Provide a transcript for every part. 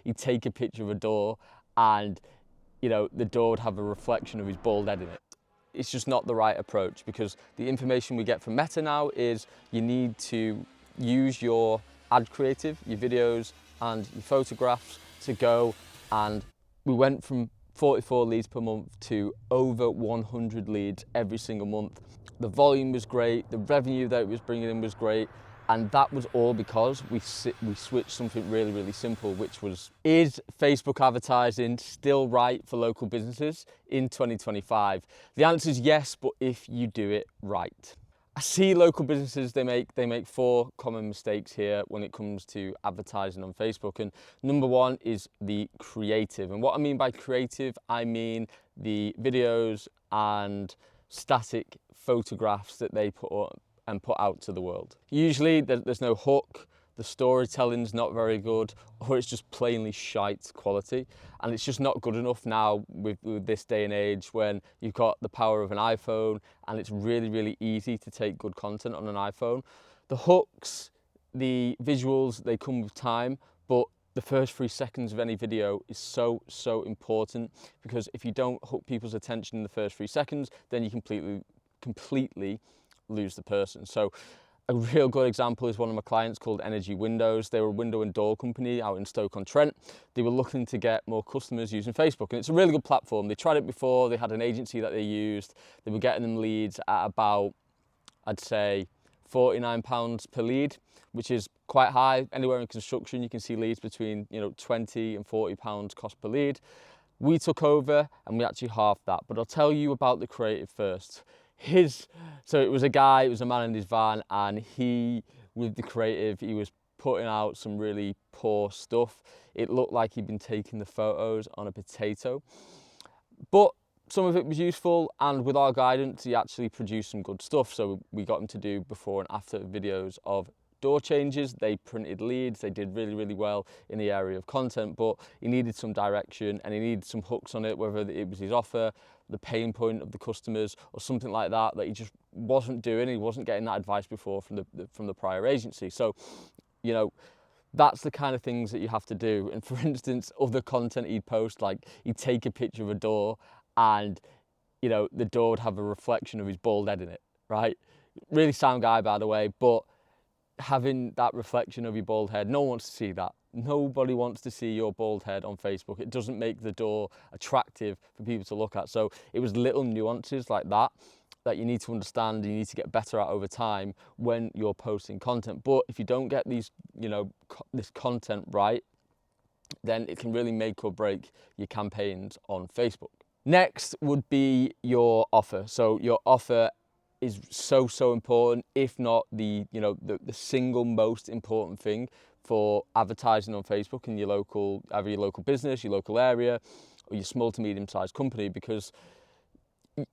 he'd take a picture of a door and, you know, the door would have a reflection of his bald head in it. It's just not the right approach, because the information we get from Meta now is you need to use your ad creative, your videos and your photographs to go, and we went from 44 leads per month to over 100 leads every single month. The volume was great, the revenue that it was bringing in was great, and that was all because we switched something really, really simple, which was, is Facebook advertising still right for local businesses in 2025? The answer is yes, but if you do it right. I see local businesses, they make four common mistakes here when it comes to advertising on Facebook. And number one is the creative. And what I mean by creative, I mean the videos and static photographs that they put out to the world. Usually there's no hook, the storytelling's not very good, or it's just plainly shite quality. And it's just not good enough now with this day and age when you've got the power of an iPhone and it's really, really easy to take good content on an iPhone. The hooks, the visuals, they come with time, but the first 3 seconds of any video is so important, because if you don't hook people's attention in the first 3 seconds, then you completely lose the person. So a real good example is one of my clients called Energy Windows. They were a window and door company out in Stoke-on-Trent. They were looking to get more customers using Facebook, and it's a really good platform. They tried it before, they had an agency that they used. They were getting them leads at about, I'd say, £49 per lead, which is quite high. Anywhere in construction, you can see leads between, you know, £20 and £40 cost per lead. We took over and we actually halved that, but I'll tell you about the creative first. So it was a man in his van, and he, with the creative, he was putting out some really poor stuff. It looked like he'd been taking the photos on a potato, but some of it was useful, and with our guidance, he actually produced some good stuff. So we got him to do before and after videos of door changes. They printed leads, they did really, really well in the area of content, but he needed some direction and he needed some hooks on it, whether it was his offer, the pain point of the customers, or something like that he just wasn't doing. He wasn't getting that advice before from the prior agency. So, you know, that's the kind of things that you have to do. And for instance, other content he'd post, like he'd take a picture of a door and, you know, the door would have a reflection of his bald head in it, right? Really sound guy, by the way, but having that reflection of your bald head, no one wants to see that. Nobody wants to see your bald head on Facebook. It doesn't make the door attractive for people to look at. So it was little nuances like that you need to understand, you need to get better at over time when you're posting content. But if you don't get these, you know, this content right, then it can really make or break your campaigns on Facebook. Next would be your offer. So your offer is so important, if not the single most important thing for advertising on Facebook in your local, either your local business, your local area, or your small to medium-sized company, because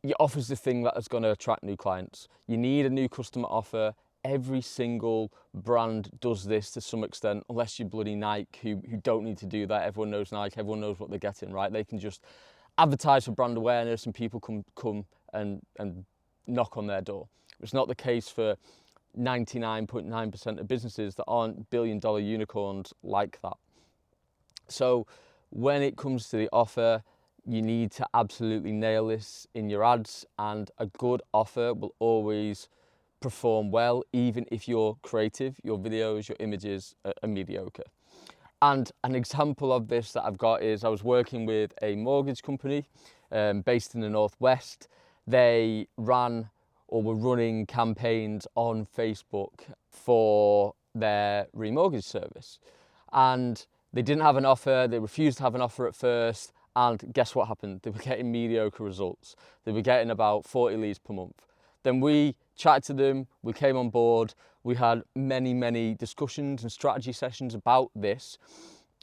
your offer is the thing that is going to attract new clients. You need a new customer offer. Every single brand does this to some extent, unless you're bloody Nike, who don't need to do that. Everyone knows Nike, everyone knows what they're getting, right? They can just advertise for brand awareness and people come and knock on their door. It's not the case for 99.9% of businesses that aren't billion-dollar unicorns like that. So when it comes to the offer, you need to absolutely nail this in your ads, and a good offer will always perform well, even if you're creative, your videos, your images are mediocre. And an example of this that I've got is I was working with a mortgage company based in the Northwest. They were running campaigns on Facebook for their remortgage service. And they didn't have an offer, they refused to have an offer at first, and guess what happened? They were getting mediocre results. They were getting about 40 leads per month. Then we chatted to them, we came on board, we had many discussions and strategy sessions about this,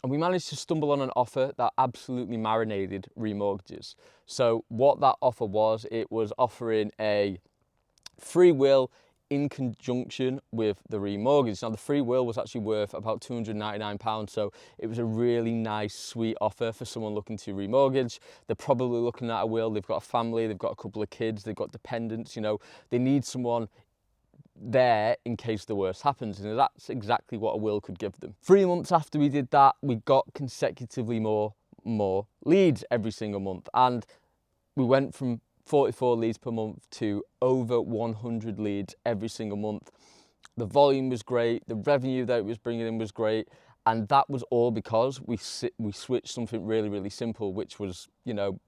and we managed to stumble on an offer that absolutely marinated remortgages. So what that offer was, it was offering a free will in conjunction with the remortgage. Now the free will was actually worth about £299, so it was a really nice, sweet offer for someone looking to remortgage. They're probably looking at a will, they've got a family, they've got a couple of kids, they've got dependents, you know, they need someone there in case the worst happens, and that's exactly what a will could give them. 3 months after we did that, we got consecutively more leads every single month, and we went from 44 leads per month to over 100 leads every single month. The volume was great, the revenue that it was bringing in was great, and that was all because we switched something really, really simple, which was, you know,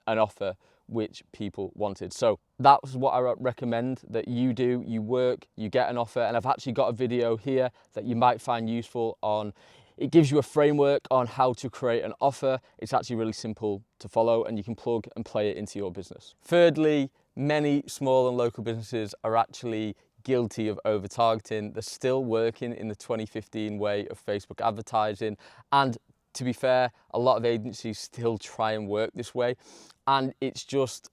an offer which people wanted. So that's what I recommend that you do. You work, you get an offer, and I've actually got a video here that you might find useful on. It gives you a framework on how to create an offer. It's actually really simple to follow, and you can plug and play it into your business. Thirdly, many small and local businesses are actually guilty of over-targeting. They're still working in the 2015 way of Facebook advertising, and to be fair, a lot of agencies still try and work this way, and it's just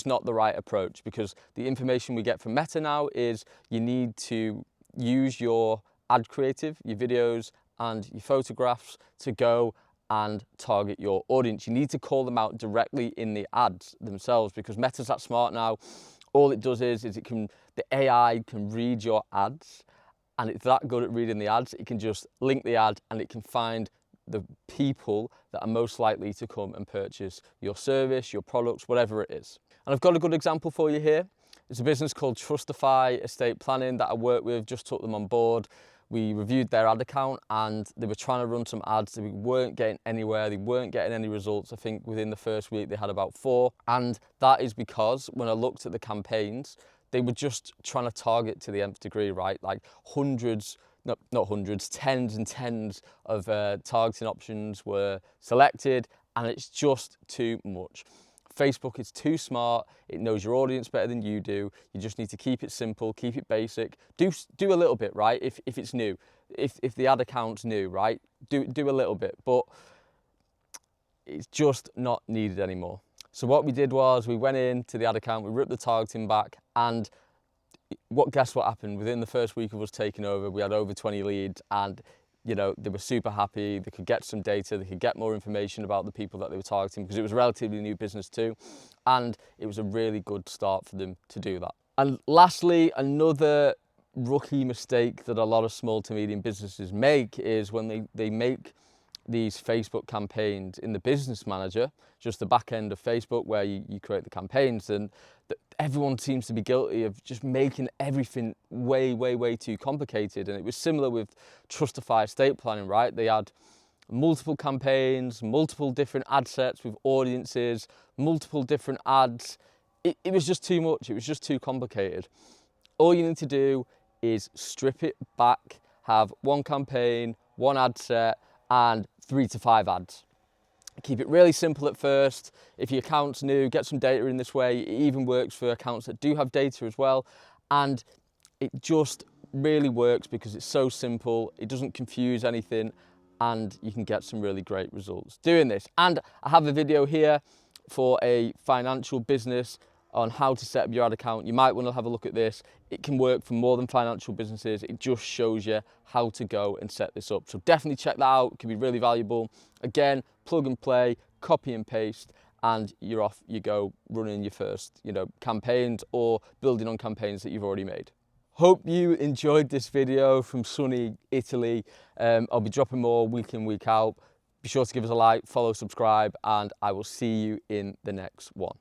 not the right approach, because the information we get from Meta now is you need to use your ad creative, your videos and your photographs to go and target your audience. You need to call them out directly in the ads themselves, because Meta's that smart now. All it does is the AI can read your ads, and it's that good at reading the ads, it can just link the ad and it can find the people that are most likely to come and purchase your service, your products, whatever it is. And I've got a good example for you here. It's a business called Trustify Estate Planning that I work with, just took them on board. We reviewed their ad account and they were trying to run some ads that we weren't getting anywhere, they weren't getting any results. I think within the first week they had about 4. And that is because when I looked at the campaigns, they were just trying to target to the nth degree, right? Like hundreds, no, not hundreds, tens and tens of targeting options were selected, and it's just too much. Facebook is too smart, it knows your audience better than you do. You just need to keep it simple, keep it basic. Do a little bit, right? If it's new, if the ad account's new, right? Do a little bit, but it's just not needed anymore. So what we did was we went into the ad account, we ripped the targeting back, and guess what happened? Within the first week of us taking over, we had over 20 leads, and you know, they were super happy. They could get some data, they could get more information about the people that they were targeting, because it was a relatively new business too, and it was a really good start for them to do that. And lastly, another rookie mistake that a lot of small to medium businesses make is when they make these Facebook campaigns in the business manager, just the back end of Facebook where you create the campaigns, and everyone seems to be guilty of just making everything way too complicated. And it was similar with Trustify Estate Planning, right? They had multiple campaigns, multiple different ad sets with audiences, multiple different ads. It was just too much, it was just too complicated. All you need to do is strip it back, have one campaign, one ad set, and 3 to 5 ads. Keep it really simple at first. If your account's new, get some data in this way. It even works for accounts that do have data as well. And it just really works because it's so simple. It doesn't confuse anything, and you can get some really great results doing this. And I have a video here for a financial business on how to set up your ad account. You might want to have a look at this. It can work for more than financial businesses. It just shows you how to go and set this up. So definitely check that out. It can be really valuable. Again, plug and play, copy and paste, and you're off you go running your first, campaigns or building on campaigns that you've already made. Hope you enjoyed this video from sunny Italy. I'll be dropping more week in, week out. Be sure to give us a like, follow, subscribe, and I will see you in the next one.